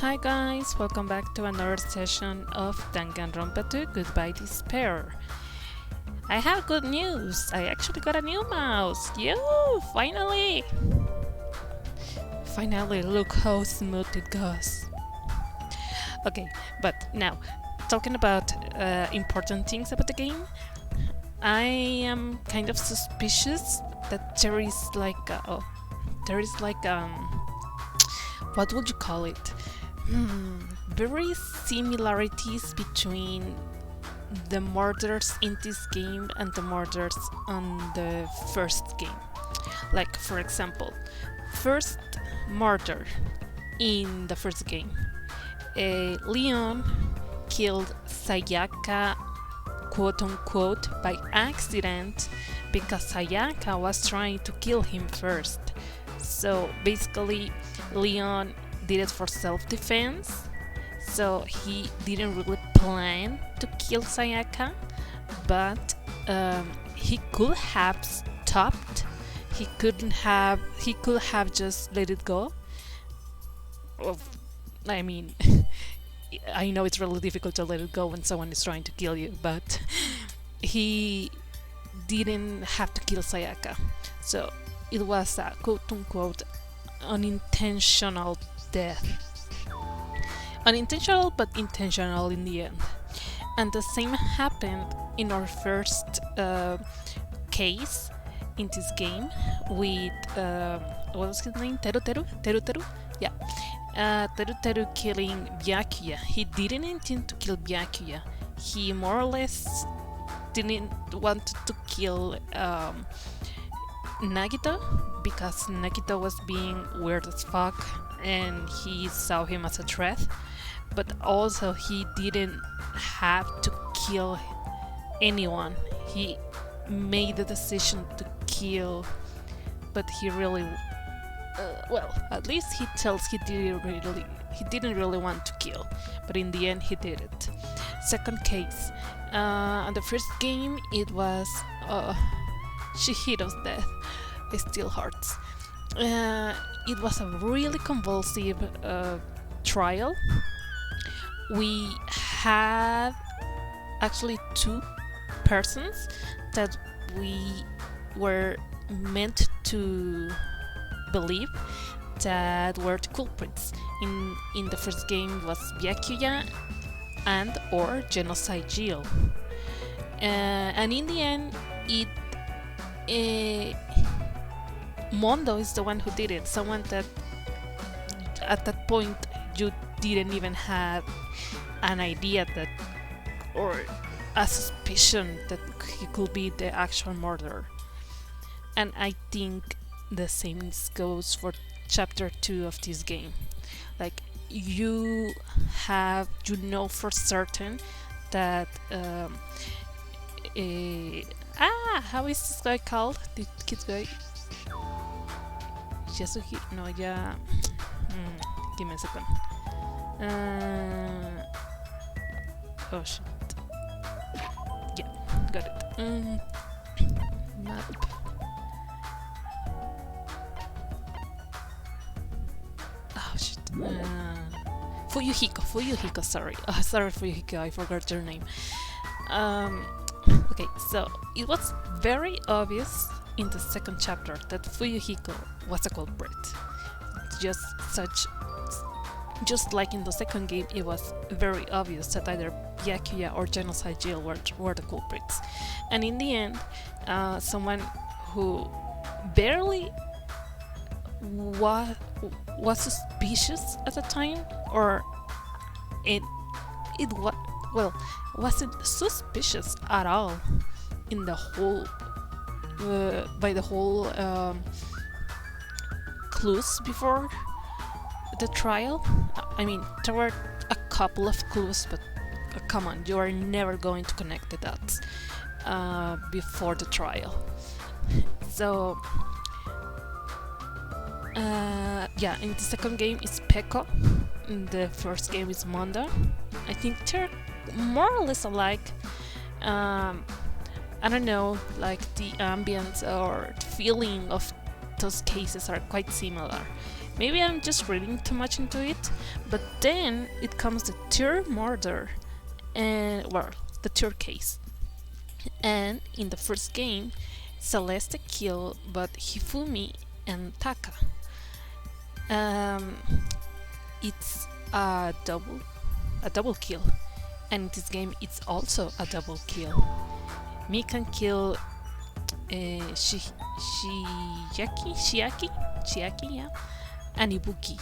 Hi guys, welcome back to another session of Danganronpa 2 Goodbye Despair. I have good news, I actually got a new mouse! Yoo! Finally! Finally, look how smooth it goes. Okay, but now, talking about important things about the game, I am kind of suspicious that there is what would you call it? Very similarities between the murders in this game and the murders on the first game. Like, for example, first murder in the first game. Leon killed Sayaka, quote-unquote, by accident because Sayaka was trying to kill him first. So basically, Leon did it for self-defense, so he didn't really plan to kill Sayaka, but he could have stopped. He could have just let it go. I mean, I know it's really difficult to let it go when someone is trying to kill you, but he didn't have to kill Sayaka. So it was a quote-unquote unintentional death. Unintentional, but intentional in the end. And the same happened in our first case in this game with what was his name? Teru? Yeah. Teru killing Byakuya. He didn't intend to kill Byakuya. He more or less didn't want to kill Nagito, because Nagito was being weird as fuck and he saw him as a threat, but also he didn't have to kill anyone. He made the decision to kill, but he really at least he tells he didn't really want to kill, but in the end he did it. Second case, on the first game it was Shihiro's death. It still hurts. It was a really convulsive trial. We had actually two persons that we were meant to believe that were the culprits. In the first game it was Byakuya and or Genocide Jill. And in the end Mondo is the one who did it. Someone that at that point you didn't even have an idea that, or a suspicion that he could be the actual murderer. And I think the same goes for chapter 2 of this game. Like, you know for certain that how is this guy called? The kid guy? Give me a second. Oh shit. Yeah, got it. Map. Oh shit. Fuyuhiko, sorry. Sorry, Fuyuhiko, I forgot your name. Okay, so it was very obvious in the second chapter that Fuyuhiko was a culprit. Just like in the second game, it was very obvious that either Byakuya or Genocide Jill were the culprits. And in the end, someone who barely was suspicious at the time, or wasn't suspicious at all in the whole by the whole clues before the trial. I mean, there were a couple of clues, but come on, you are never going to connect the dots before the trial. So yeah, in the second game is Peko, in the first game is Mondo. I think they're more or less alike. I don't know, like the ambience or the feeling of those cases are quite similar. Maybe I'm just reading too much into it, but then it comes the third murder, and well, the third case. And in the first game, Celeste killed but Hifumi and Taka. Um, it's a double kill, and in this game it's also a double kill. Me can kill Shiaki, yeah, and Ibuki.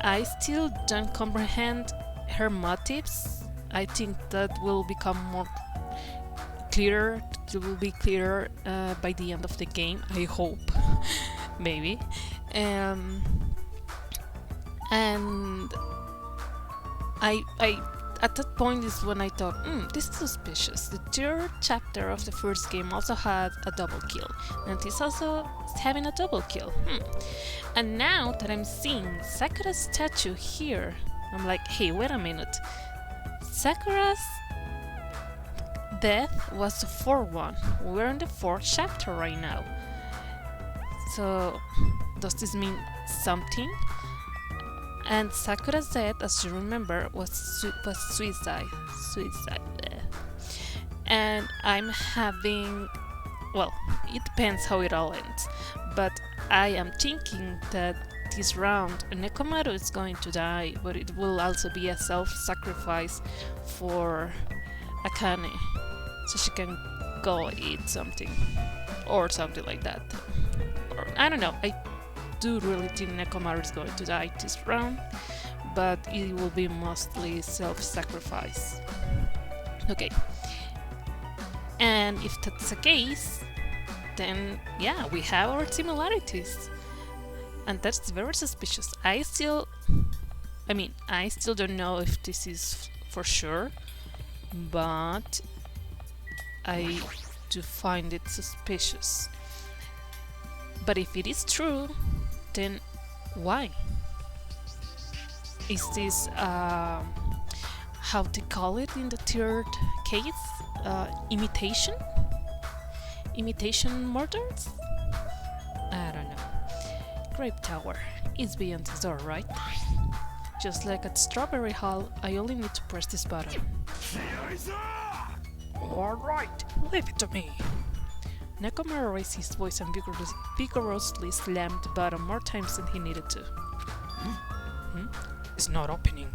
I still don't comprehend her motives. I think that will become more clearer. It will be clearer by the end of the game. I hope, maybe. And I at that point is when I thought, this is suspicious. The third chapter of the first game also had a double kill, and this also is having a double kill. And now that I'm seeing Sakura's statue here, I'm like, hey, wait a minute. Sakura's death was the fourth one. We're in the fourth chapter right now. So, does this mean something? And Sakura's death, as you remember, was suicide. And I'm having... well, it depends how it all ends. But I am thinking that this round, Nekomaru is going to die, but it will also be a self-sacrifice for Akane. So she can go eat something. Or something like that. Or, I don't know. I do really think Nekomaru is going to die this round, but it will be mostly self-sacrifice. Okay. And if that's the case, then yeah, we have our similarities. And that's very suspicious. I still don't know if this is for sure, but I do find it suspicious. But if it is true, then why? Is this, how to call it in the third case? Imitation? Imitation murders? I don't know. Grape Tower is beyond the door, right? Just like at Strawberry Hall, I only need to press this button. Alright, leave it to me. Nekomaru raised his voice and vigorously slammed the button more times than he needed to. It's not opening.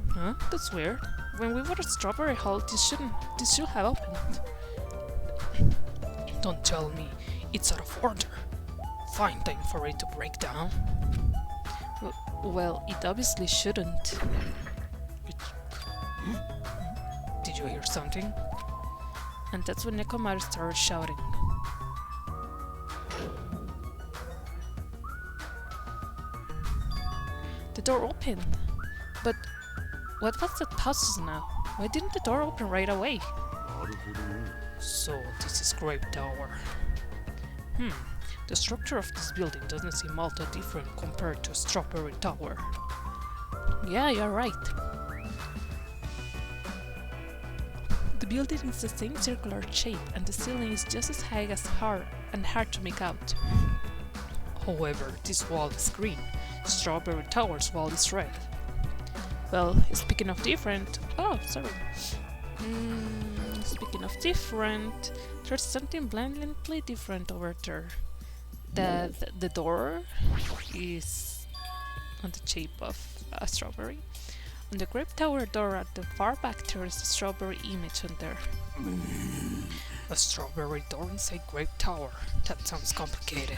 Huh? That's weird. When we were at Strawberry Hall, this should have opened. Don't tell me it's out of order. Fine time for it to break down. Well, it obviously shouldn't. Did you hear something? And that's when Nekomaru started shouting. The door opened. But what was that process now? Why didn't the door open right away? So this is Grape Tower. The structure of this building doesn't seem all that different compared to Strawberry Tower. Yeah, you're right. The building is the same circular shape and the ceiling is just as high as hard to make out. However, this wall is green. Strawberry Tower's wall is red. Well, speaking of different... oh, sorry. Speaking of different, there's something blandly different over there. The door is on the shape of a strawberry. On the Grape Tower door at the far back there is a strawberry image on there. A strawberry door inside Grape Tower. That sounds complicated.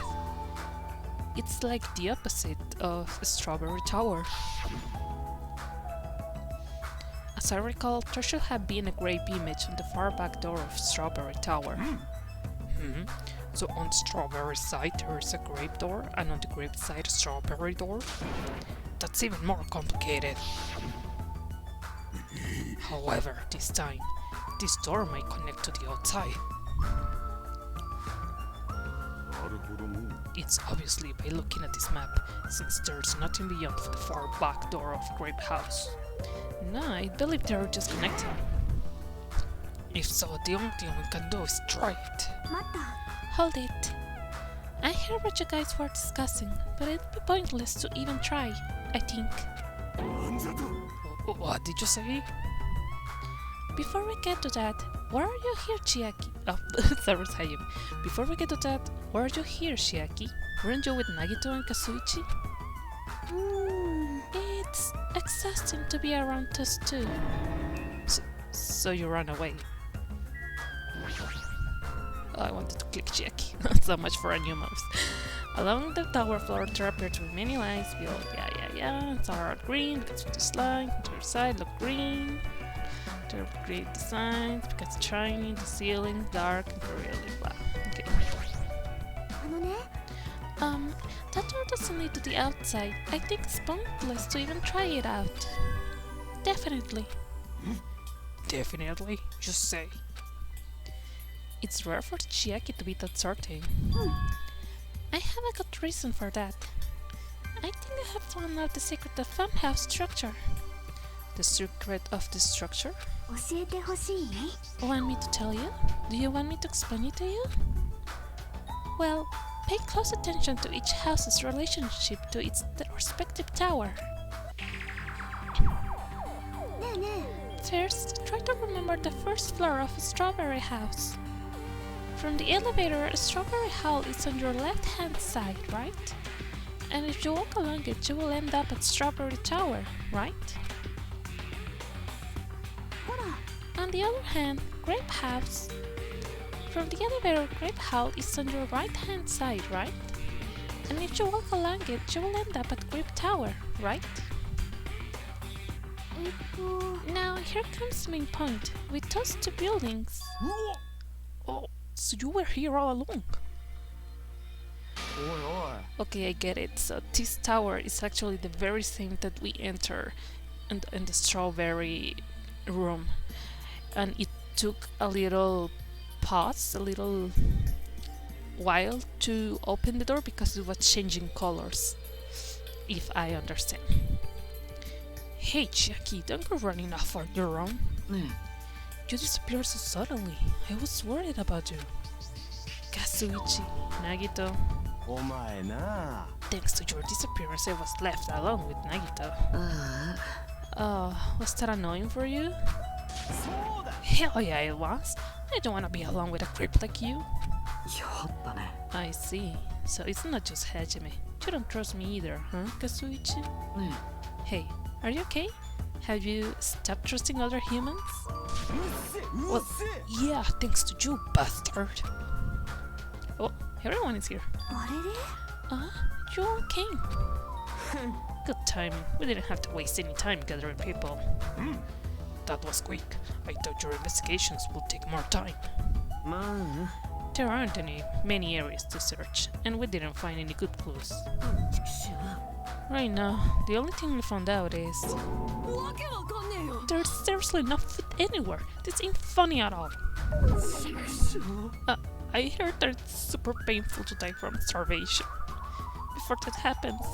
It's like the opposite of a Strawberry Tower. As I recall, there should have been a grape image on the far back door of Strawberry Tower. So on the strawberry side there is a grape door, and on the grape side a strawberry door? That's even more complicated. However, this time, this door might connect to the outside. It's obviously by looking at this map, since there's nothing beyond the far back door of Grape House. No, I believe they're just connecting. If so, the only thing we can do is try it. Hold it. I heard what you guys were discussing, but it'd be pointless to even try, I think. What did you say? Before we get to that, why are you here, Chiaki? Oh, sorry, Sayumi. Before we get to that, why are you here, Chiaki? Weren't you with Nagito and Kazuichi? It's exhausting to be around us too. So you ran away. Oh, I wanted to click Chiaki. Not so much for a new mouse. Along the tower floor there appear to be many lights. We all it's all green because of this line. To your side look green. They're great designs because it's shiny, the ceiling dark and really blah. Okay. That door doesn't lead to the outside. I think it's pointless to even try it out. Definitely. Definitely? Just say. It's rare for Chiaki to be that certain. I have a good reason for that. I think I have found out the secret of Funhouse structure. The secret of the structure? Want me to tell you? Do you want me to explain it to you? Well, pay close attention to each house's relationship to its respective tower. First, try to remember the first floor of a strawberry house. From the elevator, a strawberry hall is on your left-hand side, right? And if you walk along it, you will end up at Strawberry Tower, right? On the other hand, Grape House. From the elevator, Grape Hall is on your right-hand side, right? And if you walk along it, you will end up at Grape Tower, right? Now, here comes the main point. With those two buildings... Oh, so you were here all along? Okay, I get it. So this tower is actually the very same that we enter in the strawberry room. And it took a little pause, a little while to open the door because it was changing colors, if I understand. Hey Chiaki, don't go running off on your own. You disappeared so suddenly. I was worried about you. Kazuichi, Nagito. Thanks to your disappearance, I was left alone with Nagito. Was that annoying for you? Hell yeah, it was. I don't want to be alone with a creep like you. I see. So it's not just Hajime. You don't trust me either, huh, Kazuichi? Hey, are you okay? Have you stopped trusting other humans? Well, yeah, thanks to you, bastard. Oh, everyone is here. You all came. Good timing. We didn't have to waste any time gathering people. That was quick. I thought your investigations would take more time. There aren't many areas to search, and we didn't find any good clues. Right now, the only thing we found out is... There's seriously no food anywhere. This ain't funny at all. I heard that it's super painful to die from starvation. Before that happens,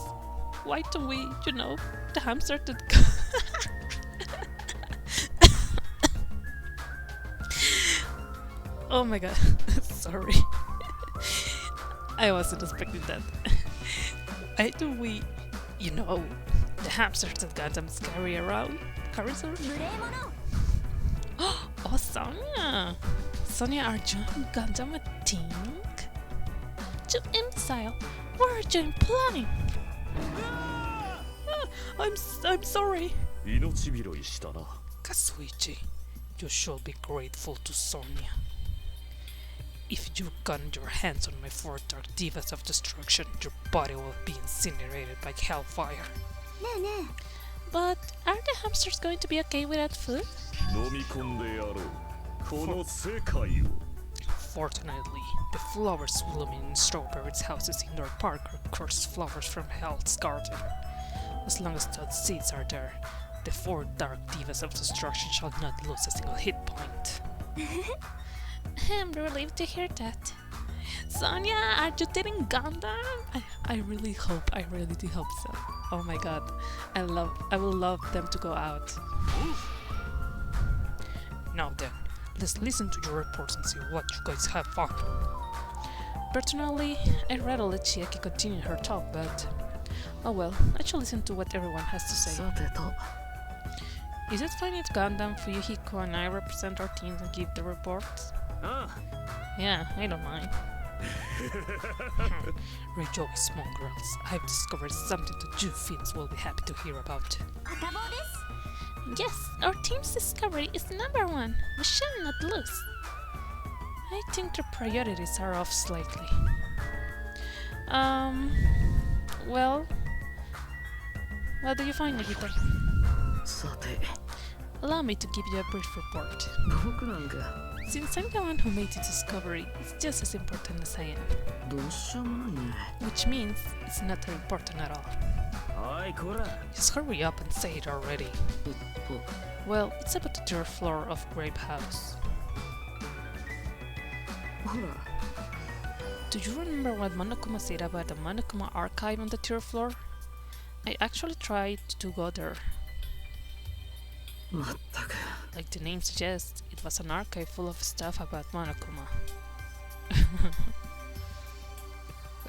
why don't we, the hamster that... Oh my god, sorry. I wasn't expecting that. Why do we, the hamsters that Gundams carry around? Oh, Sonia! Sonia, are you and Gundam a thing? You imbecile! What are you implying? I'm sorry. Kazuichi, you should be grateful to Sonia. If you got your hands on my 4 dark divas of destruction, your body will be incinerated by hellfire. But are the hamsters going to be okay without food? Fortunately, the flowers blooming in Strawberry's house's indoor park are cursed flowers from Hell's garden. As long as those seeds are there, the 4 dark divas of destruction shall not lose a single hit point. I'm relieved to hear that. Sonia, are you dating Gundam? I really do hope so. Oh my god, I will love them to go out. Now then, let's listen to your reports and see what you guys have found. Personally, I'd rather let Chiaki continue her talk, but oh well, I shall listen to what everyone has to say. Is it fine if Gundam, Fuyuhiko and I represent our teams and give the reports? Yeah, I don't mind. Rejoice, small girls. I've discovered something that you Finns will be happy to hear about. Yes, our team's discovery is #1. We shall not lose. I think their priorities are off slightly. Well, what do you find, Nagita? Allow me to give you a brief report. Since I'm the one who made the discovery, it's just as important as I am. Which means it's not that important at all. Just hurry up and say it already. Well, it's about the 3rd floor of Grape House. Do you remember what Monokuma said about the Monokuma archive on the 3rd floor? I actually tried to go there. Like the name suggests, it was an archive full of stuff about Monokuma.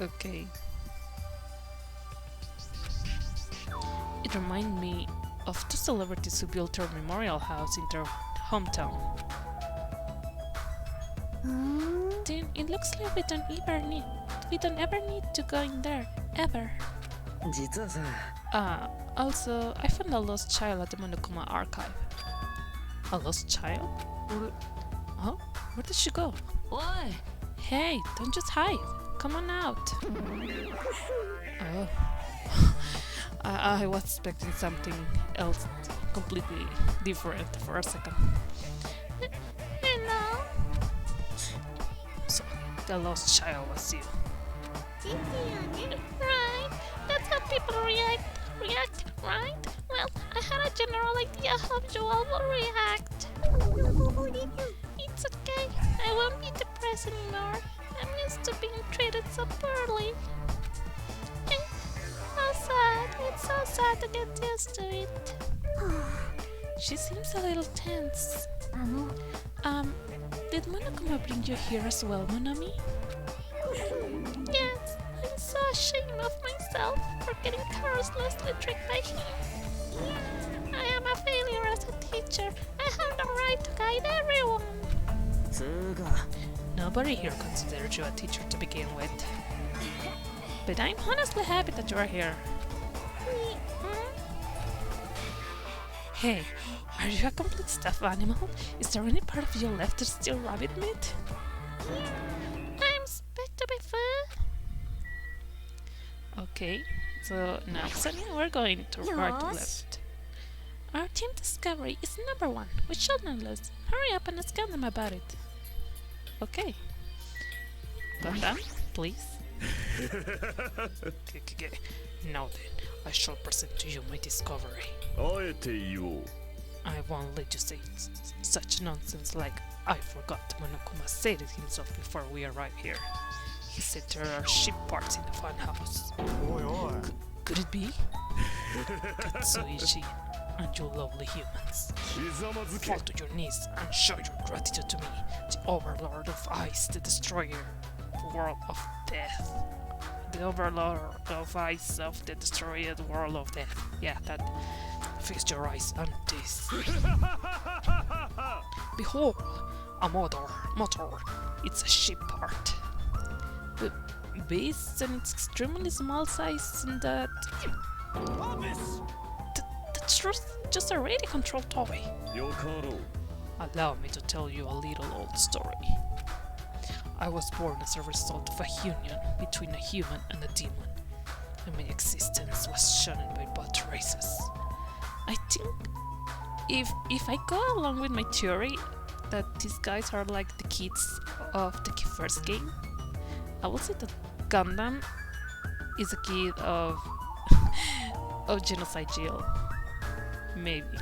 Okay. It reminded me of two celebrities who built their memorial house in their hometown. Then it looks like we don't ever need to go in there, ever. Also, I found a lost child at the Monokuma archive. A lost child? Oh, where did she go? Hey, don't just hide. Come on out. Oh. I was expecting something else completely different for a second. Hello? So, the lost child was you. Right, that's how people react, right? Well, I had a general idea how you all will react. It's okay, I won't be depressed anymore. I'm used to being treated so poorly. How sad, it's so sad to get used to it. She seems a little tense. Did Monokuma bring you here as well, Monami? Yes, I'm so ashamed of myself for getting carelessly tricked by him. I am a failure as a teacher. I have no right to guide everyone. Nobody here considers you a teacher to begin with. But I'm honestly happy that you are here. Hey, are you a complete stuffed animal? Is there any part of you left that's still rabbit meat? I'm supposed to be full. Okay, so now, Sonia, we're going to right to left. Our team discovery is #1. We should not lose. Hurry up and ask them about it. Okay. Calm down, please. Okay. Now then, I shall present to you my discovery. I won't let you say such nonsense like I forgot Monokuma said it himself before we arrived here. He said there are ship parts in the funhouse. Could it be? Katsuichi and you lovely humans. Fall to your knees and show your gratitude to me, the Overlord of Ice, the Destroyer, World of Death. The Overlord of Ice of the Destroyer, the World of Death. Yeah, that. Fix your eyes on this. Behold, a motor. It's a ship part. Based on its extremely small size and that... That's just a radio control toy. Allow me to tell you a little old story. I was born as a result of a union between a human and a demon, and my existence was shunned by both races. I think if I go along with my theory that these guys are like the kids of the first game, I will say that Gundam is a kid of Genocide Jail. Maybe.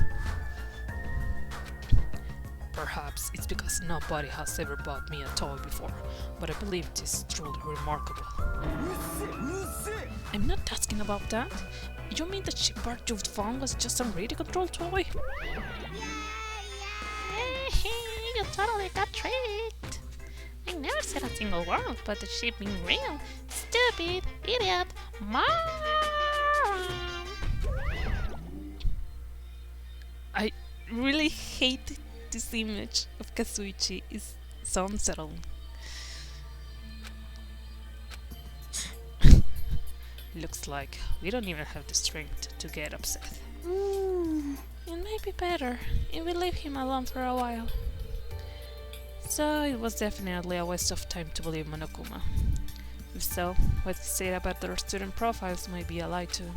Perhaps it's because nobody has ever bought me a toy before, but I believe it is truly remarkable. I'm not asking about that. You mean the ship part you found was just some radio control toy? Hey, you totally got tricked. I never said a single word about the ship being real. Stupid, idiot, moron! I really hate this image of Kazuichi. It's so unsettling. Looks like we don't even have the strength to get upset. It might be better if we leave him alone for a while. So it was definitely a waste of time to believe Monokuma. If so, what he said about their student profiles might be a lie too.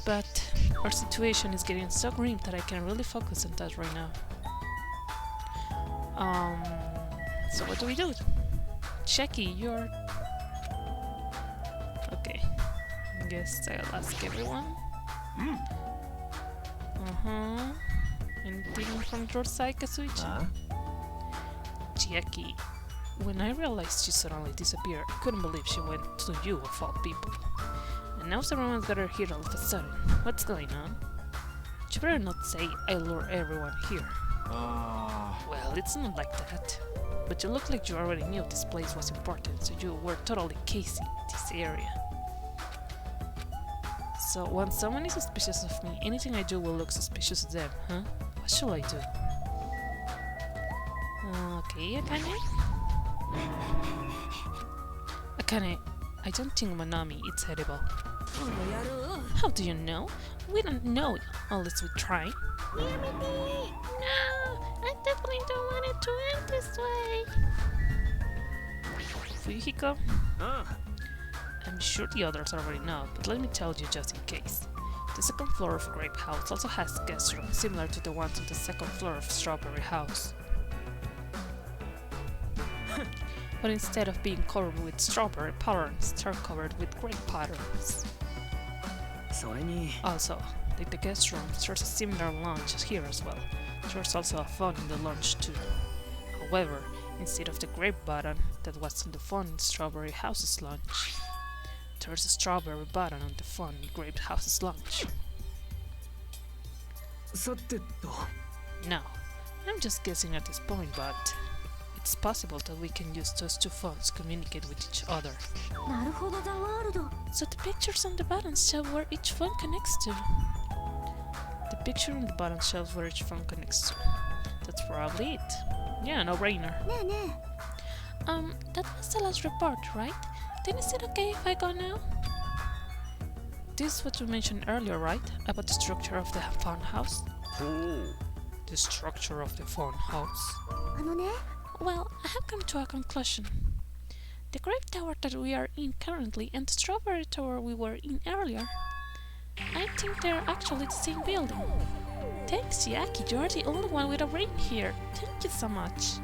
But our situation is getting so grim that I can't really focus on that right now. So what do we do? Checky, you're... Okay. Guess I'll ask everyone. Anything from your side, Kazuichi? Chiaki, when I realized she suddenly disappeared, I couldn't believe she went to you of all people. And now everyone's got her here all of a sudden. What's going on? You better not say I lure everyone here. Well, it's not like that. But you look like you already knew this place was important, so you were totally casing this area. So once someone is suspicious of me, anything I do will look suspicious to them, huh? What should I do? Okay, Akane? Akane, I don't think Monami is edible. How do you know? We don't know unless we try. No! I definitely don't want it to end this way! Fuyuhiko? I'm sure the others already know, but let me tell you just in case. The second floor of Grape House also has guest rooms similar to the ones on the second floor of Strawberry House. But instead of being covered with strawberry patterns, they're covered with grape patterns. Also, like the guest rooms, there's a similar lounge here as well. There's also a phone in the lounge too. However, instead of the grape button that was on the phone in Strawberry House's lounge, there's a strawberry button on the phone in Grape House's lounge. Now, I'm just guessing at this point, but it's possible that we can use those two phones to communicate with each other. So the pictures on the buttons show where each phone connects to. The picture on the button shows where each phone connects to. That's probably it. Yeah, no-brainer. That was the last report, right? Then is it okay if I go now? This is what you mentioned earlier, right? About the structure of the phone house? The structure of the phone house? Well, I have come to a conclusion. The grape tower that we are in currently and the strawberry tower we were in earlier, I think they're actually the same building. Thanks, Yaki, you're the only one with a brain here. Thank you so much.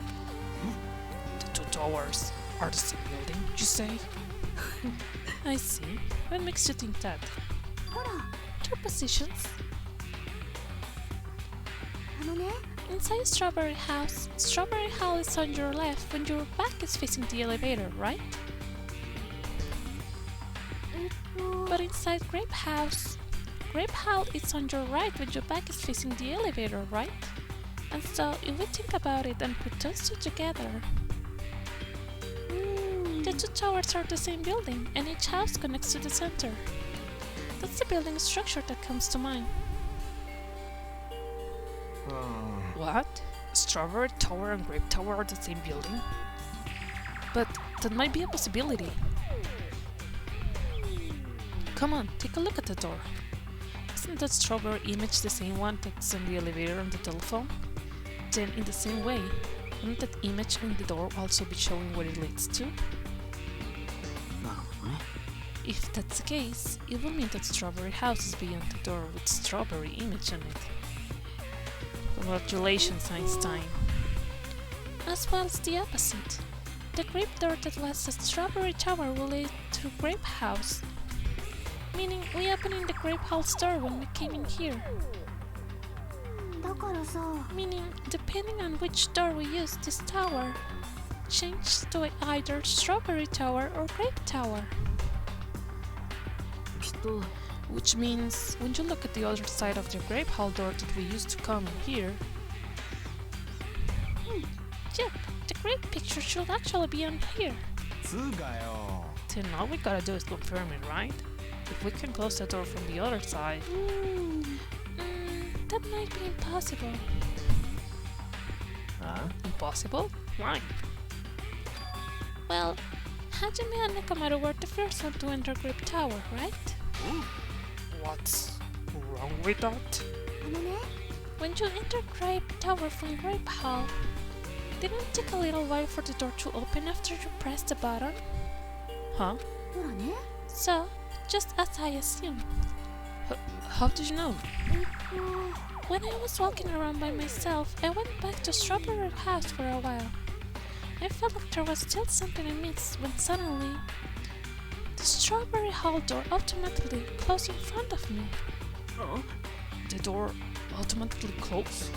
The two towers are the same building, you say? I see. What makes you think that? Their positions. Inside Strawberry House is on your left when your back is facing the elevator, right? But inside Grape House is on your right when your back is facing the elevator, right? And so, if we think about it and put those two together, the two towers are the same building, and each house connects to the center. That's the building structure that comes to mind. What? Strawberry Tower and Grape Tower are the same building? But that might be a possibility. Come on, take a look at the door. Isn't that strawberry image the same one that's on the elevator on the telephone? Then in the same way, wouldn't that image on the door also be showing where it leads to? If that's the case, it will mean that Strawberry House is beyond the door with strawberry image on it. Congratulations, Einstein. As well as the opposite. The grape door that was at Strawberry Tower will lead to Grape House. Meaning we opened the Grape House door when we came in here. Meaning, depending on which door we use, this tower changed to either Strawberry Tower or Grape Tower. Which means, when you look at the other side of the grape hall door that we used to come in here, yep, the great picture should actually be on here. つうかよ Then all we gotta do is confirm it, right? If we can close the door from the other side... that might be impossible. Huh? Impossible? Why? Well, Hajime and Nekomaru were the first one to enter Grape Tower, right? What's wrong with that? When you enter Grape Tower from Grape Hall, didn't it take a little while for the door to open after you pressed the button? Huh? So, just as I assumed. How did you know? When I was walking around by myself, I went back to Strawberry House for a while. I felt like there was still something I missed when suddenly the Strawberry Hall door automatically closed in front of me. Oh? The door automatically closed?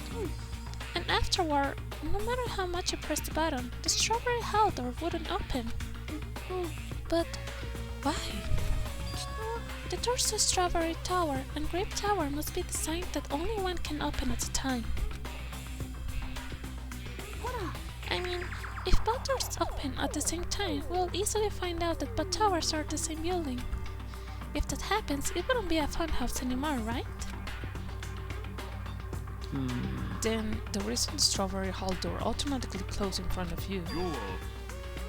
And afterward, no matter how much I pressed the button, the Strawberry Hall door wouldn't open. But why? The doors to Strawberry Tower and Grape Tower must be designed that only one can open at a time. I mean, if both doors open at the same time, we'll easily find out that both towers are the same building. If that happens, it wouldn't be a fun house anymore, right? Then the reason the Strawberry Hall door automatically closed in front of you,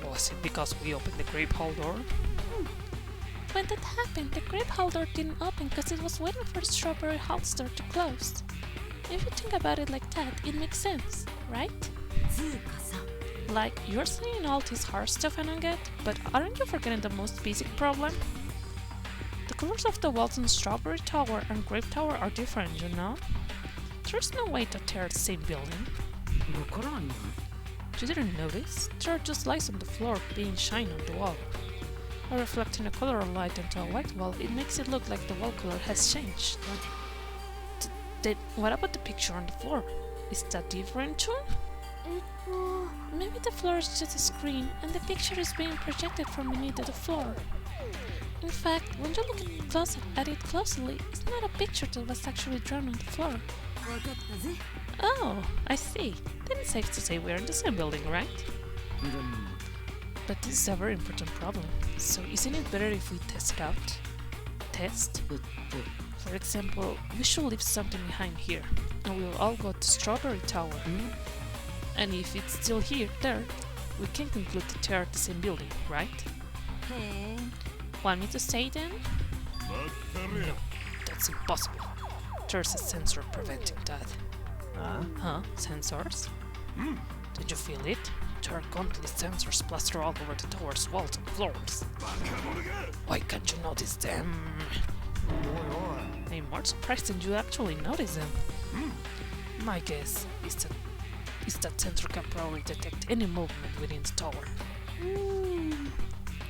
was it because we opened the Grape Hall door? When that happened, the Grape Hall door didn't open because it was waiting for the Strawberry Hall door to close. If you think about it like that, it makes sense, right? Like, you're saying all this hard stuff I don't get, but aren't you forgetting the most basic problem? The colors of the walls in Strawberry Tower and Grape Tower are different, you know? There's no way that they're the same building. You didn't notice? There are just lights on the floor being shined on the wall. By reflecting a color of light onto a white wall, it makes it look like the wall color has changed. Then what about the picture on the floor? Is that different too? Maybe the floor is just a screen and the picture is being projected from beneath the floor. In fact, when you look at it closely, it's not a picture that was actually drawn on the floor. Oh, I see. Then it's safe to say we're in the same building, right? But this is a very important problem, so isn't it better if we test it out? Test? For example, we should leave something behind here, and we'll all go to Strawberry Tower. And if it's still there, we can conclude that they are the same building, right? Want me to say then? No, that's impossible. There's a sensor preventing that. Huh? Sensors? Did you feel it? There are countless sensors plastered all over the tower's walls and floors. Why can't you notice them? I'm more surprised than you actually notice them. My guess is that sensor can probably detect any movement within the tower.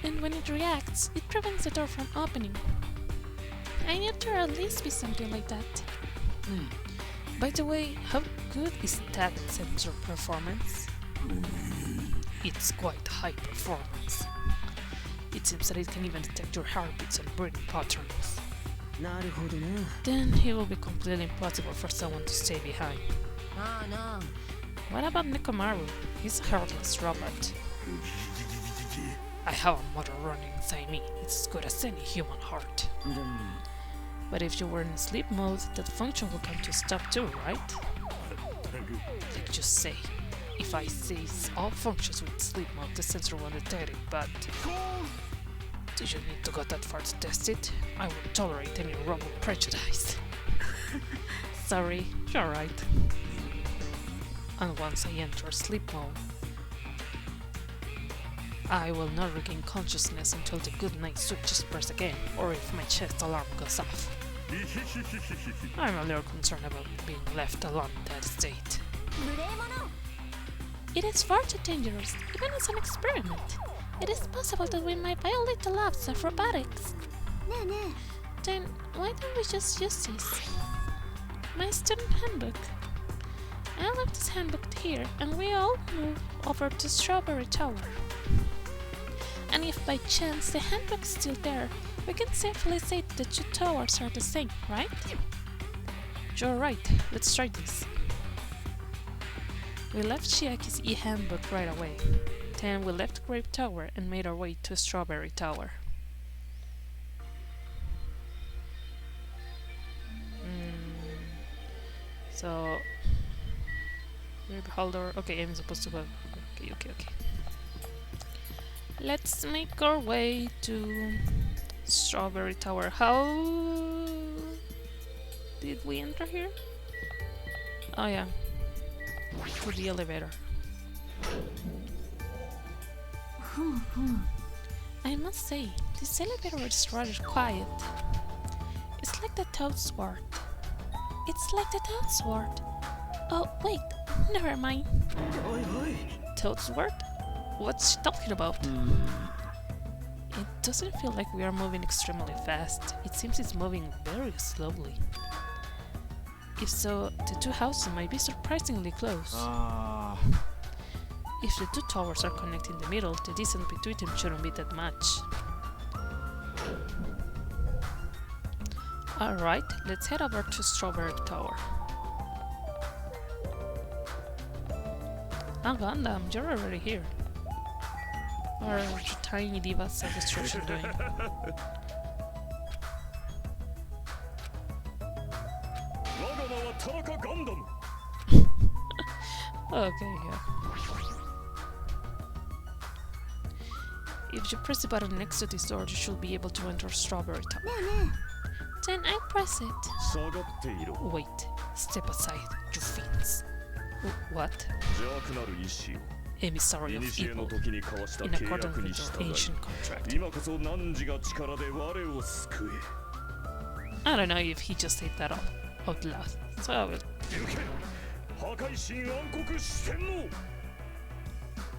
And when it reacts, it prevents the door from opening. I knew there would at least be something like that. By the way, how good is that sensor performance? It's quite high performance. It seems that it can even detect your heartbeats and breathing patterns. Then it will be completely impossible for someone to stay behind. What about Nekomaru? He's a heartless robot. I have a motor running inside me. It's as good as any human heart. But if you were in sleep mode, that function will come to a stop too, right? Like just say, if I cease all functions with sleep mode, the sensor won't detect it, but... Do you need to go that far to test it? I won't tolerate any robot prejudice. Sorry, you're right. And once I enter sleep mode, I will not regain consciousness until the good night switch is pressed again, or if my chest alarm goes off. I'm a little concerned about being left alone in that state. It is far too dangerous, even as an experiment. It is possible that we might violate the laws of robotics. Then why don't we just use this? My student handbook. I left this handbook here, and we all move over to Strawberry Tower. And if by chance the handbook is still there, we can safely say that the two towers are the same, right? You're right, let's try this. We left Chiaki's e-handbook right away. Then we left Grape Tower and made our way to Strawberry Tower. So... Beholder... Okay, I'm supposed to go... Okay. Let's make our way to Strawberry Tower. How did we enter here? Oh yeah, to the elevator. I must say, this elevator is rather quiet. It's like the Toad Sword. It's like the Toad Sword. Oh wait, never mind. Toad Sword? What's she talking about? It doesn't feel like we are moving extremely fast. It seems it's moving very slowly. If so, the two houses might be surprisingly close. If the two towers are connected in the middle, the distance between them shouldn't be that much. Alright, let's head over to Strawberry Tower. Oh Gundam, you're already here. What are your tiny divas of destruction doing? Okay, yeah. If you press the button next to this door, you should be able to enter Strawberry Tower. Then I press it. Wait, step aside, you fiends. What? Emissary of evil, in accordance with your ancient contract. I don't know if he just said that out loud, so I will.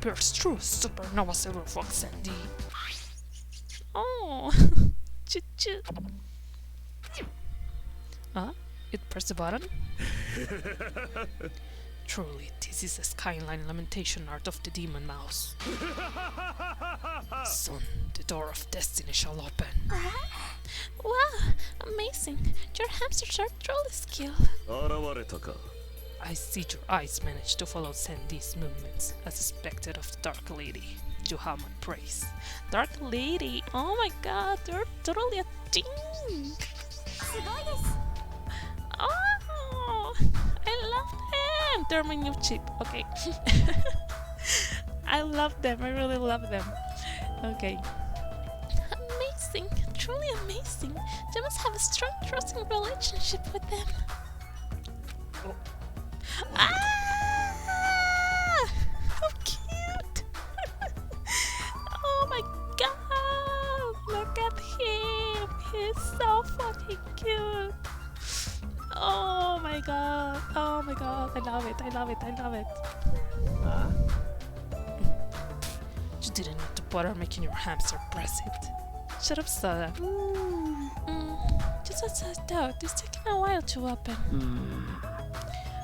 Pierce through supernova silver fox Sandy. Oh, choo. It pressed the button? Truly, this is the skyline lamentation art of the demon mouse. Soon, the door of destiny shall open. Wow, amazing! Your hamsters are truly skilled. I see your eyes managed to follow Sandy's movements, as expected of the Dark Lady. You have my praise. Dark Lady! Oh my god, you're totally a thing! Oh, I love them! They're my new chip, okay. I love them, I really love them. Okay. Amazing, truly amazing. You must have a strong, trusting relationship with them. Oh. How cute! Oh my god! Look at him! He's so fucking cute! Oh my god! Oh my god! I love it! You didn't need to bother making your hamster press it. Shut up, Sada. Just as I thought, it's taking a while to open.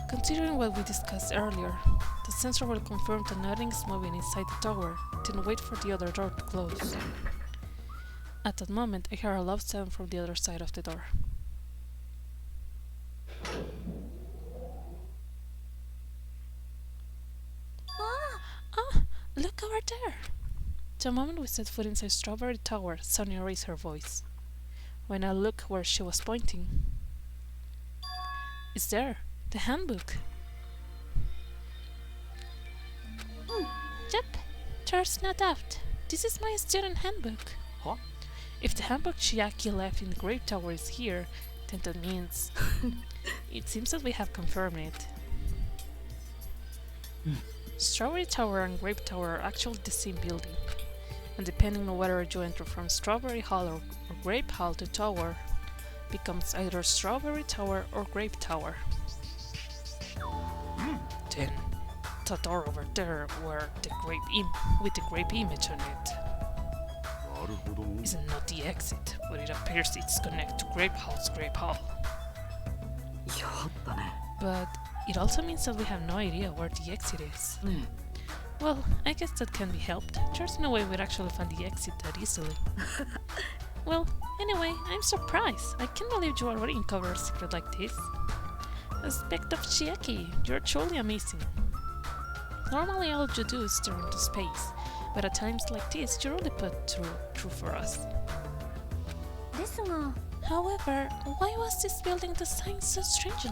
Considering what we discussed earlier, the sensor will confirm that nothing is moving inside the tower, then wait for the other door to close. At that moment, I hear a loud sound from the other side of the door. Look over there! The moment we set foot inside Strawberry Tower, Sonia raised her voice. When I looked where she was pointing, it's there! The handbook! Yep, there's no doubt. This is my student handbook. Huh? If the handbook Chiaki left in the Grape Tower is here, then that means... It seems that we have confirmed it. Strawberry Tower and Grape Tower are actually the same building, and depending on whether you enter from Strawberry Hall or Grape Hall, the tower becomes either Strawberry Tower or Grape Tower. Then, the door over there where the with the grape image on it is not the exit, but it appears it's connected to Grape Hall's Grape Hall. But it also means that we have no idea where the exit is. Well, I guess that can be helped. There's no way we'd actually find the exit that easily. Well, anyway, I'm surprised. I can't believe you already uncovered a secret like this. Aspect of Chiaki, you're truly amazing. Normally all you do is stare into space, but at times like this you really put through for us. ですが However, why was this building designed so strangely?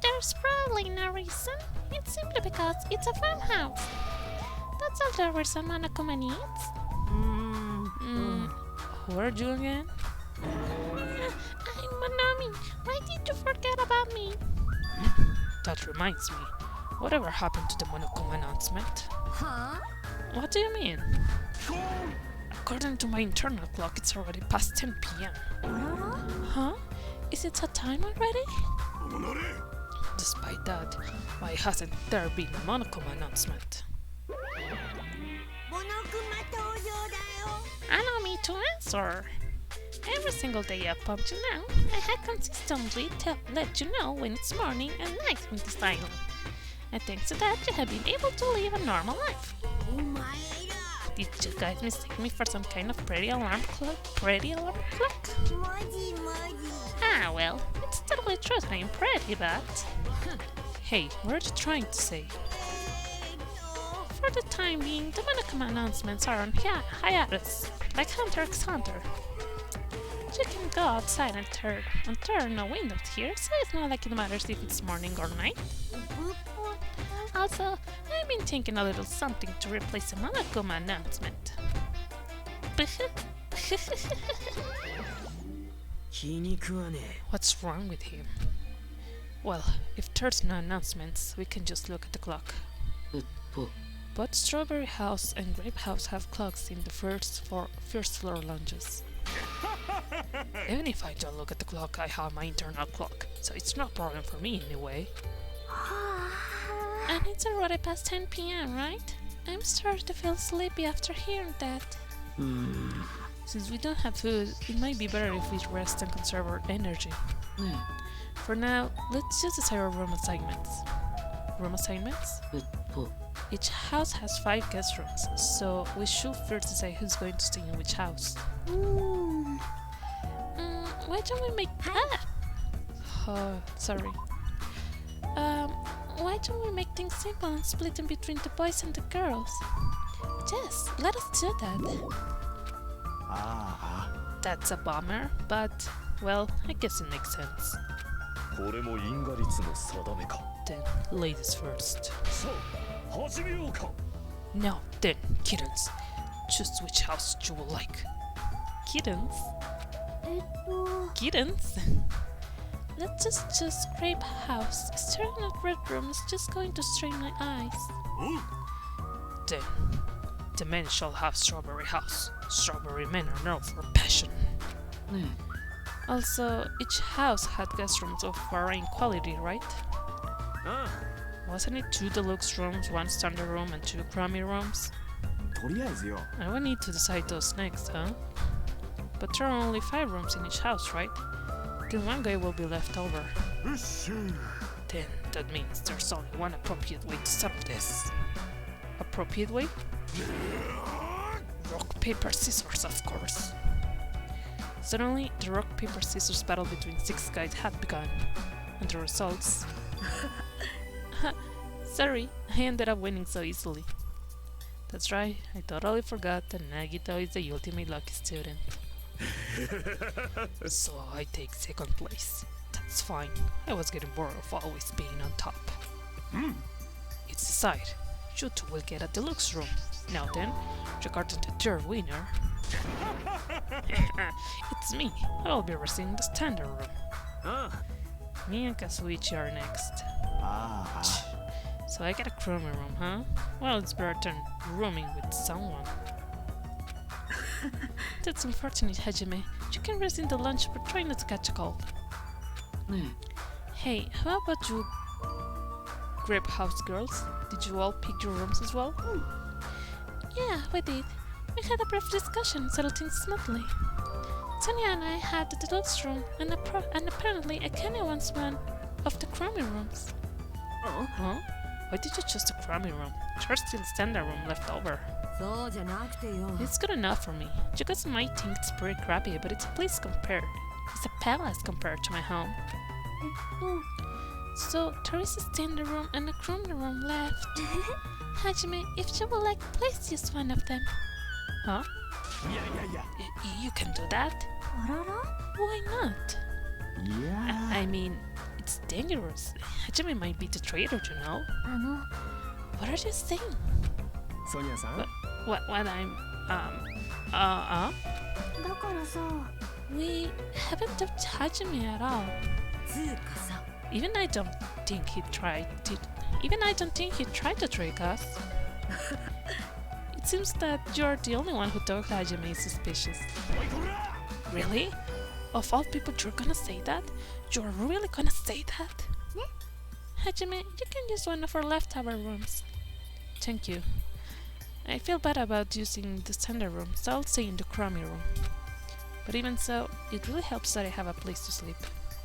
There's probably no reason. It's simply because it's a farmhouse. That's all the reason Monokuma needs. Who are you again? I'm Monami. Why did you forget about me? That reminds me. Whatever happened to the Monokuma announcement? は What do you mean? According to my internal clock, it's already past 10 p.m. あらら Huh? Is it that time already? Despite that, why hasn't there been a Monokuma announcement? モノクマ登場だよ Allow me to answer. Every single day up until now, I have consistently let you know when it's morning and night in this island. And thanks to that, you have been able to live a normal life. お前ら Did you guys mistake me for some kind of pretty alarm clock? Pretty alarm clock? マジマジ Ah, well, it's totally true that I'm pretty, but... Hey, what are you trying to say? For the time being, the Monokuma announcements are on hiatus, like Hunter x Hunter. You can go outside and there are no windows here, so it's not like it matters if it's morning or night. Also, I've been thinking a little something to replace the Monokuma announcement. 気に食わね What's wrong with him? Well, if there's no announcements, we can just look at the clock. え。Both Strawberry House and Grape House have clocks in the first floor lounges. Even if I don't look at the clock, I have my internal clock, so it's no problem for me anyway. And it's already past 10 p.m., right? I'm starting to feel sleepy after hearing that. Since we don't have food, it might be better if we rest and conserve our energy. For now, let's just decide our room assignments. Room assignments? Each house has 5 guest rooms, so we should first decide who's going to stay in which house. Why don't we make... sorry. Why don't we make things simple and split them between the boys and the girls? Yes, let us do that. あ That's a bummer, but, well, I guess it makes sense. あこれも因果率の定めか Then, ladies first. さあ始めようか Now then, kittens, choose which house you will like. Kittens? えっと Kittens? Let's just choose Grape House. Staring at red room is just going to strain my eyes. Then, the men shall have Strawberry House. Strawberry men are known for passion. Also, each house had guest rooms of varying quality, right? あ Wasn't it 2 deluxe rooms, 1 standard room, and 2 crummy rooms? とりあえずよ And we need to decide those next, huh? But there are only 5 rooms in each house, right? Then 1 guy will be left over. よっしゃ Then that means there's only one appropriate way to stop this. Appropriate way? Rock, paper, scissors, of course. Suddenly, the rock, paper, scissors battle between 6 guys had begun, and the results... Sorry, I ended up winning so easily. That's right, I totally forgot that Nagito is the ultimate lucky student. So I take 2nd place. That's fine, I was getting bored of always being on top. It's decided. You 2 will get a deluxe room. Now then, regarding the 3rd winner... It's me, I'll be receiving the standard room. あ Me and Kazuichi are next. あ So I get a crummy room, huh? Well, it's better than rooming with someone. That's unfortunate, Hajime. You can rest in the lunch, but try not to catch a cold. Hey, how about you, Grape House girls? Did you all pick your rooms as well? Yeah, we did. We had a brief discussion and settled things smoothly. Sonia and I had the deluxe room, and apparently Akane wants one of the crummy rooms. Huh? Why did you choose the crummy room? There's still standard room left over. そうじゃなくてよ It's good enough for me. You guys might think it's pretty crappy, but it's a place compared. It's a palace compared to my home. So there is a standing room and a crummy room left. Hajime, if you would like, please use one of them. Huh? いやいやいや You can do that? あらら Why not? いや I mean, it's dangerous. Hajime might be the traitor, you know? あの What are you saying? ソニアさん What I'm, だからさ We haven't touched Hajime at all. つうかさ Even I don't think he tried to trick us. It seems that you're the only one who thought Hajime is suspicious. おいこら Really? Of all people, you're gonna say that? You're really gonna say that? Hajime, you can use one of our leftover rooms. Thank you. I feel bad about using the standard room, so I'll stay in the crummy room. But even so, it really helps that I have a place to sleep.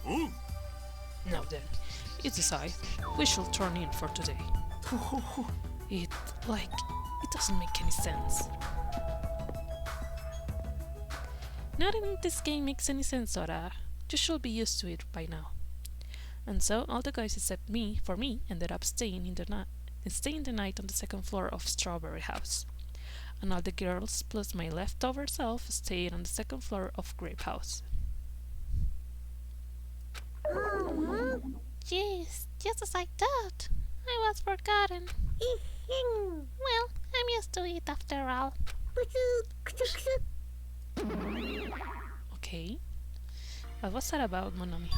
おう Now then, you decide. We shall turn in for today. It doesn't make any sense. Nothing in this game makes any sense, Sora. You should be used to it by now. And so, all the guys except me, ended up staying the night on the second floor of Strawberry House. And all the girls, plus my leftover self, stayed on the second floor of Grape House. Jeez, just as I thought. I was forgotten. Well, I'm used to it after all. Okay. What was that about, Monami?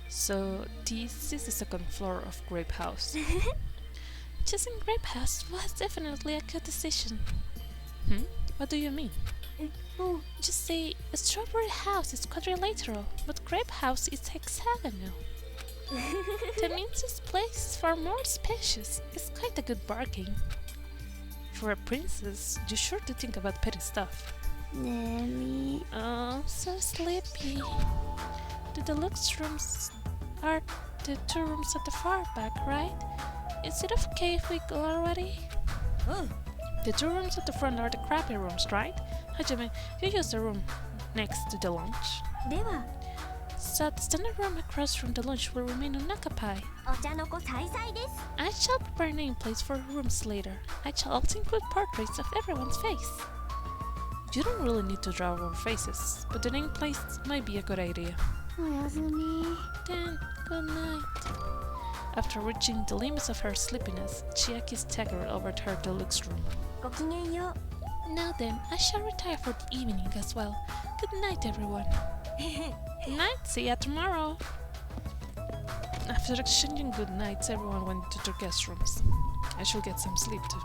So, this is the second floor of Grape House. Choosing Grape House was definitely a good decision. What do you mean? Just say, Strawberry House is quadrilateral, but Grape House is hexagonal. That means this place is far more spacious. It's quite a good bargain. For a princess, you sure do think about petty stuff. 眠い Oh, so sleepy. The deluxe rooms are the two rooms at the far back, right? Is it okay if we go already? The two rooms at the front are the crappy rooms, right? Hajime, you use the room next to the lounge. では So the standard room across from the lounge will remain unoccupied. お茶の子大祭です I shall prepare nameplates for rooms later. I shall also include portraits of everyone's face. You don't really need to draw our faces, but the nameplates might be a good idea. おやすみ Then, good night. After reaching the limits of her sleepiness, Chiaki staggered over to her deluxe room. ごきげんよ Now then, I shall retire for the evening as well. Good night, everyone. Good night, see ya tomorrow. After exchanging good nights, everyone went to their guest rooms. I shall get some sleep too.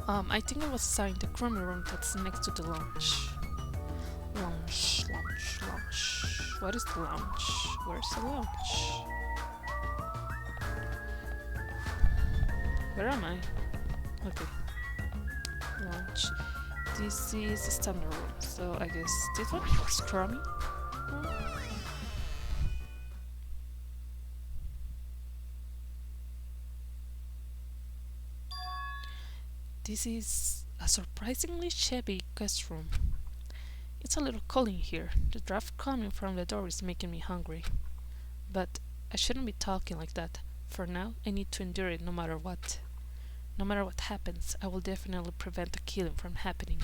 I think I was assigned the crummy room that's next to the lounge. Lounge. What is the lounge? Where's the lounge? Where am I? Okay. Lounge. This is the standard room, so I guess this one is crummy. This is a surprisingly shabby guest room. It's a little cold in here. The draft coming from the door is making me hungry. But I shouldn't be talking like that. For now, I need to endure it no matter what. No matter what happens, I will definitely prevent the killing from happening.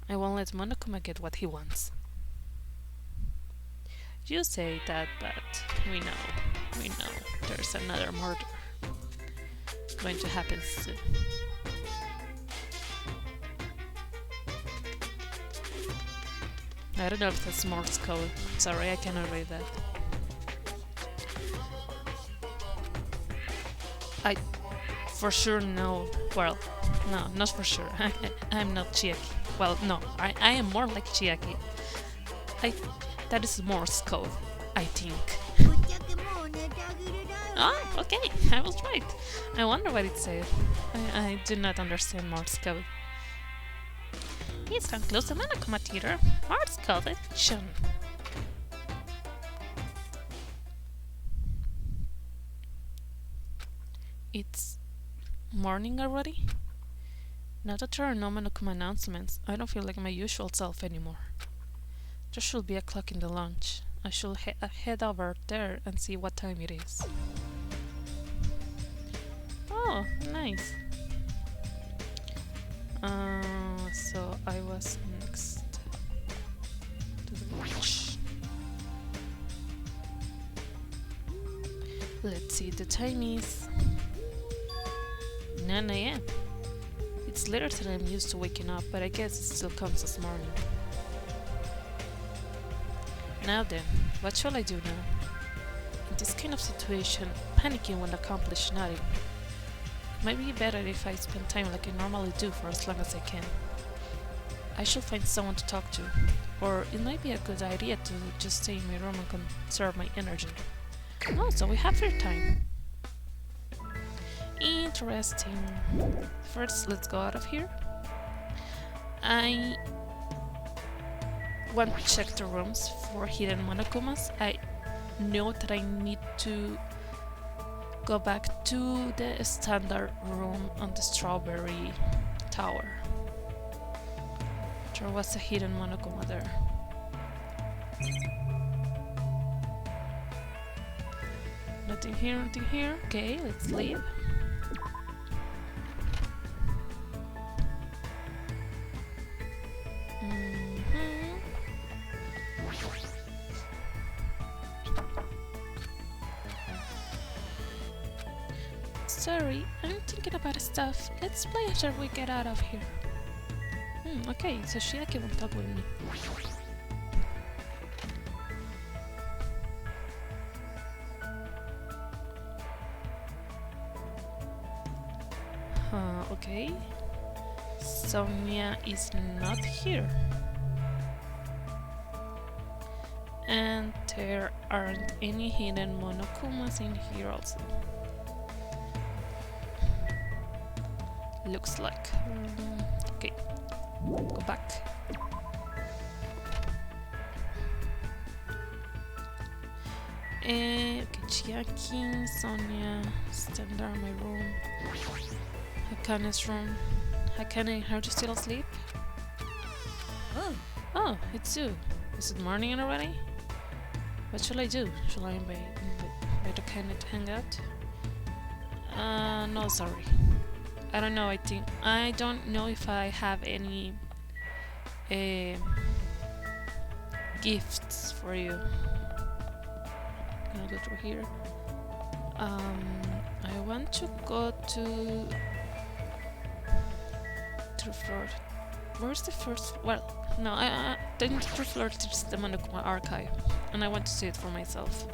I won't let Monokuma get what he wants. You say that, but we know there's another murder going to happen soon. I don't know if that's Morse code. Sorry, I cannot read that. I for sure know. Well, no, not for sure. I'm not Chiaki. Well, no, I am more like Chiaki. That is Morse code, I think. ぶっちゃけもう寝てあげるだよ Oh, okay, I was right. I wonder what it said. I do not understand Morse code. Please conclude the Monokuma Theater. Morse code edition. It's morning already? Now that there are no Monokuma announcements, I don't feel like my usual self anymore. There should be a clock in the lounge. I should head over there and see what time it is. Oh, nice. So I was next to the beach. Let's see, the time is 9 a.m. It's later than I'm used to waking up, but I guess it still counts as morning. Now then, what shall I do now? In this kind of situation, panicking won't accomplish nothing. It might be better if I spend time like I normally do for as long as I can. I should find someone to talk to, or it might be a good idea to just stay in my room and conserve my energy. Oh, so we have free time. Interesting. First, let's go out of here. I want to check the rooms for hidden monokumas. I know that I need to go back to the standard room on the strawberry tower. There was a hidden monokuma there. Nothing here, nothing here. Okay, let's leave. Sorry, I'm thinking about stuff. Let's play after we get out of here. Okay, so Shiaki won't talk with me. Okay. Sonia is not here. And there aren't any hidden monokumas in here also. Looks like. Okay, go back. Okay, Chiaki, Sonia, stand there in my room. Hakane's room. Hakane, are you still asleep? Oh, it's you. Is it morning already? What shall I do? Shall I invite Hakane to hang out? No, sorry. I don't know, I don't know if I have any gifts for you. I'm gonna go through here. I want to go to the floor. Where's the first? Well, no, the third floor is the Monokuma archive, and I want to see it for myself.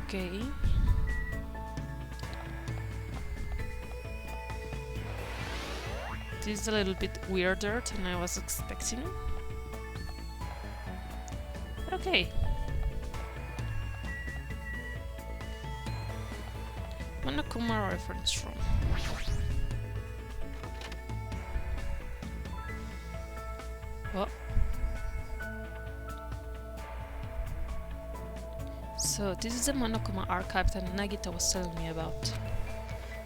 Okay. This is a little bit weirder than I was expecting. But okay. Monokuma reference room. Oh. So this is the Monokuma archive that Nagita was telling me about.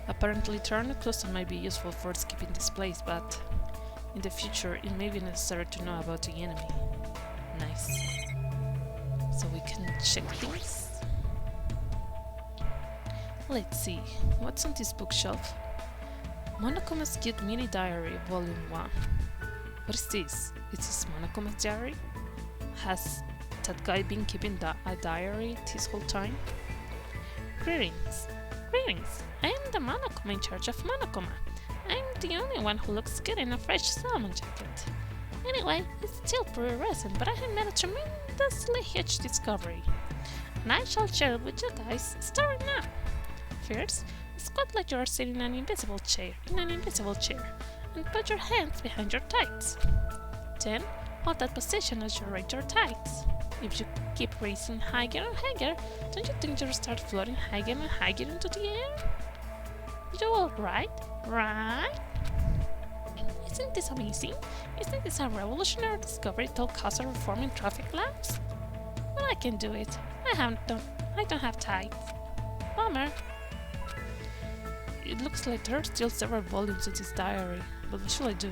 Apparently turn closer might be useful for escaping this place, but in the future it may be necessary to know about the enemy. Nice. So we can check things. Let's see, what's on this bookshelf? Monokuma's Cute Mini Diary, Volume 1. What is this? Is this Monokuma's diary? Has that guy been keeping a diary this whole time? Greetings. Greetings. I am the Monokuma in charge of Monokuma. I'm the only one who looks good in a fresh salmon jacket. Anyway, it's still pretty recent, but I have made a tremendously huge discovery. And I shall share it with you guys starting now. First, squat like you are sitting in an invisible chair, and put your hands behind your tights. Then, hold that position as you raise your tights. If you keep raising higher and higher, don't you think you'll start floating higher and higher into the air? You all right? Right? Isn't this amazing? Isn't this a revolutionary discovery that will cause a reform in traffic laws? Well, I can do it. I don't have tights. bummer. It looks like there are still several volumes of this diary, but what should I do?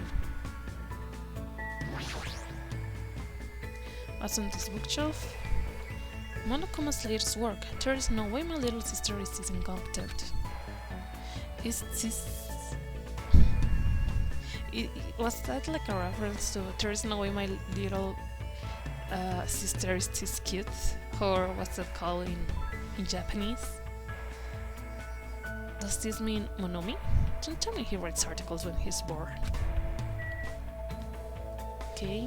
What's on this bookshelf? Monokuma's latest work. There is no way my little sister is incompetent. Is this... was that like a reference to there is no way my little sister is this cute? Or what's that called in Japanese? Does this mean Monomi? Don't tell me he writes articles when he's bored. Okay.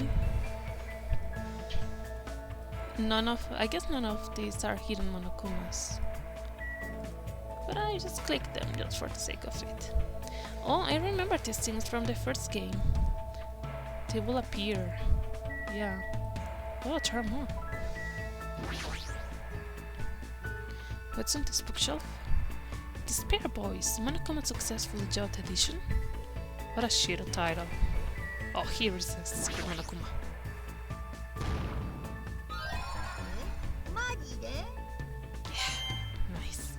I guess none of these are hidden Monokumas. But I just clicked them just for the sake of it. Oh, I remember these things from the first game. They will appear. Yeah. Oh, there are more. What's on this bookshelf? Despair Boys, Monokuma Successful Adult Edition? What a shitty title. Oh, here is a secret Monokuma. マジで Nice.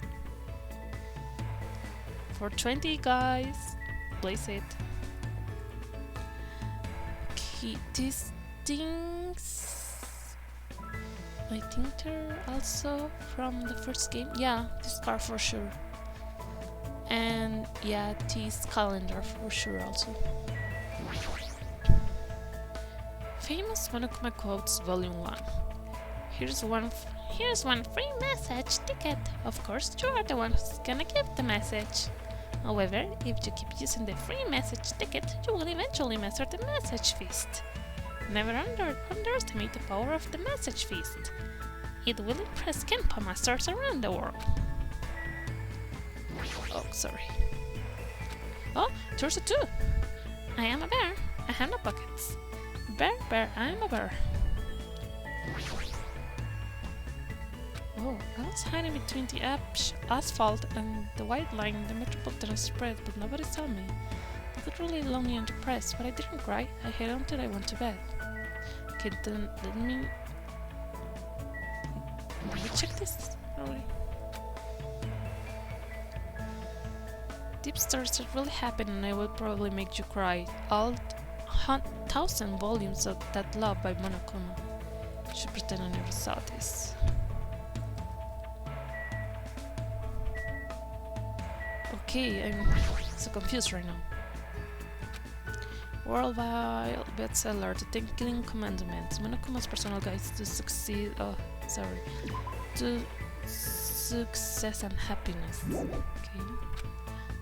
For 20 guys, place it. Okay, these things I think they're also from the first game. Yeah, this car for sure. And yeah, this calendar for sure also. Famous Monokuma Quotes Volume 1. Here's one free message ticket. Of course, you are the one who's gonna give the message. However, if you keep using the free message ticket, you will eventually master the message feast. Never underestimate the power of the message feast. It will impress Kenpa masters around the world. Oh, sorry. Oh, there's a 2. I am a bear. I have no pockets. Bear, I am a bear. Oh, I was hiding between the asphalt and the white line in the metropolitan spread, but nobody saw me. I got really lonely and depressed, but I didn't cry. I hid until I went to bed. Okay, then let me... Let me check this already. Deep stories that really happen and I will probably make you cry. All 1,000 volumes of That Love by Monokuma. Should pretend I never saw this. Okay, I'm so confused right now. Worldwide bestseller, The 10 Killing Commandments. Monokuma's personal guides to succeed. Oh, sorry. To success and happiness. Okay.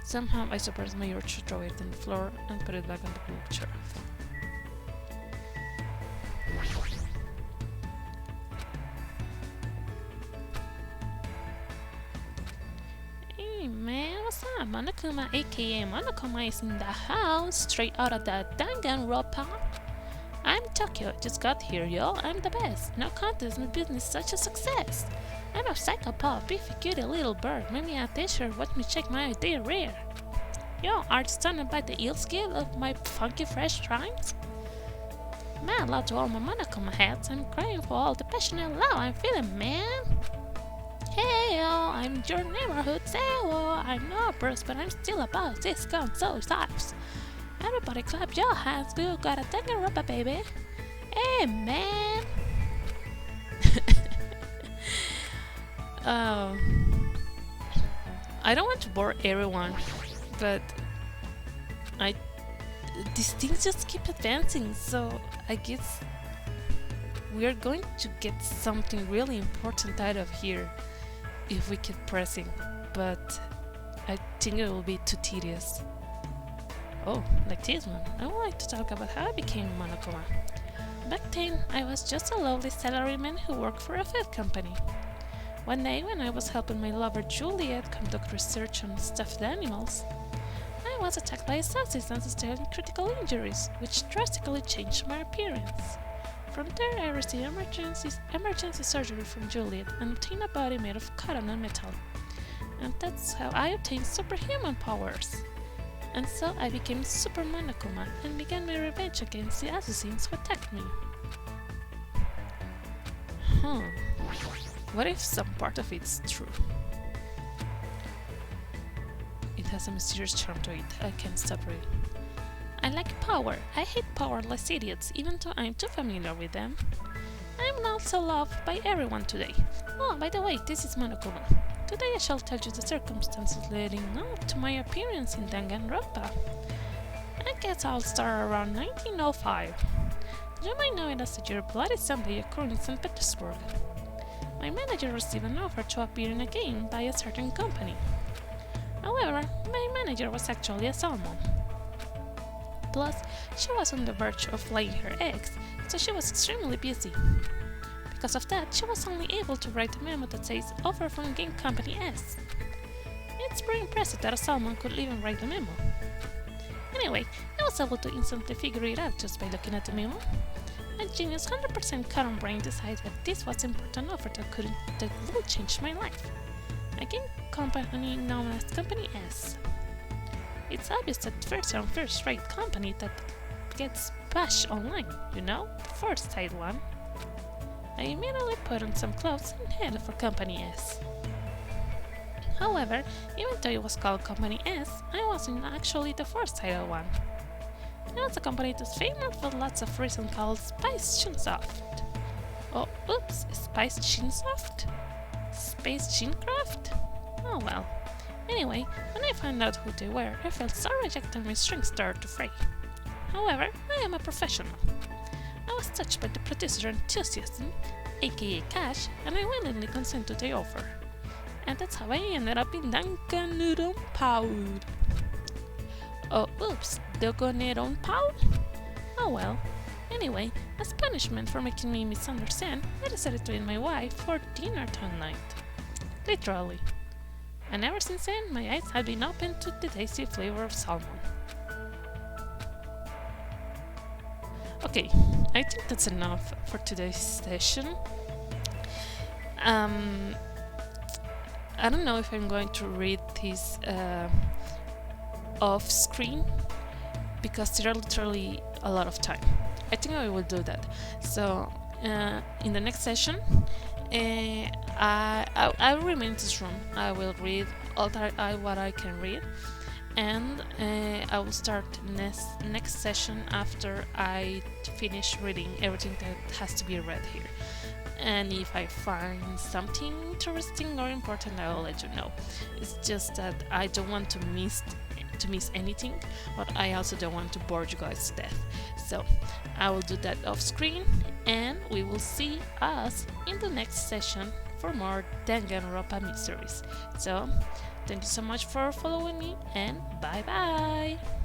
Somehow I suppressed my urge to throw it on the floor and put it back on the bookshelf. Hey man, what's up? Monokuma aka Monokuma is in the house, straight out of the Danganronpa. I'm Tokyo, just got here, yo. I'm the best. No contest, my business is such a success. I'm a psychopath, beefy cutie little bird. Maybe a t-shirt, watch me check my idea rear. Yo, are you stunned by the ill skill of my funky fresh rhymes? Man, love to all my Monokuma heads. I'm crying for all the passionate love I'm feeling, man. Hey yo, I'm your neighborhood Sewo. I'm no Bruce, but I'm still about this gun so size. Everybody clap your hands, you got a Danganronpa, baby. Hey man. I don't want to bore everyone, but these things just keep advancing, so I guess we're going to get something really important out of here if we keep pressing, but I think it will be too tedious. Oh, like this one. I would like to talk about how I became Monokuma. Back then, I was just a lovely salaryman who worked for a food company. One day, when I was helping my lover Juliet conduct research on stuffed animals, I was attacked by assassins and sustained critical injuries, which drastically changed my appearance. From there, I received emergency surgery from Juliet and obtained a body made of cotton and metal. And that's how I obtained superhuman powers. And so I became Super Monokuma and began my revenge against the assassins who attacked me. What if some part of it's true? has a mysterious charm to it. I can't stop reading. I like power. I hate powerless idiots, even though I'm too familiar with them. I'm also loved by everyone today. Oh, by the way, this is Monokuma. Today I shall tell you the circumstances leading up to my appearance in Danganronpa. I guess I'll start around 1905. You might know it as a year bloody Sunday occurring in St. Petersburg. My manager received an offer to appear in a game by a certain company. However, my manager was actually a salmon. Plus, she was on the verge of laying her eggs, so she was extremely busy. Because of that, she was only able to write a memo that says offer from Game Company S. It's pretty impressive that a salmon could even write a memo. Anyway, I was able to instantly figure it out just by looking at the memo. A genius 100% cotton brain decided that this was an important offer that would change my life. A game company known as Company S. It's obvious that some first-rate company that gets bashed online, you know, the first-side one. I immediately put on some clothes and headed for Company S. However, even though it was called Company S, I wasn't actually the first-sided one. It was a company that's famous for lots of reasons called Spice Chinsoft. Oh, oops, Spice Chinsoft? Space Chincraft? Oh well. Anyway, when I found out who they were, I felt so rejected and my strings started to fray. However, I am a professional. I was touched by the producer enthusiasm, aka cash, and I willingly consented to the offer. And that's how I ended up in Danganronpa. Oh, oops, Danganronpa? Oh well. Anyway, as punishment for making me misunderstand, I decided to eat my wife for dinner tonight. Literally. And ever since then, my eyes have been opened to the tasty flavor of salmon. Okay, I think that's enough for today's session. I don't know if I'm going to read this off screen because there are literally a lot of time. I think I will do that. So in the next session, I will remain in this room. I will read all what I can read, and I will start next session after I finish reading everything that has to be read here. And if I find something interesting or important, I will let you know. It's just that I don't want to miss anything, but I also don't want to bore you guys to death. So I will do that off screen, and we will see us in the next session for more Danganronpa mysteries. So thank you so much for following me, and bye bye!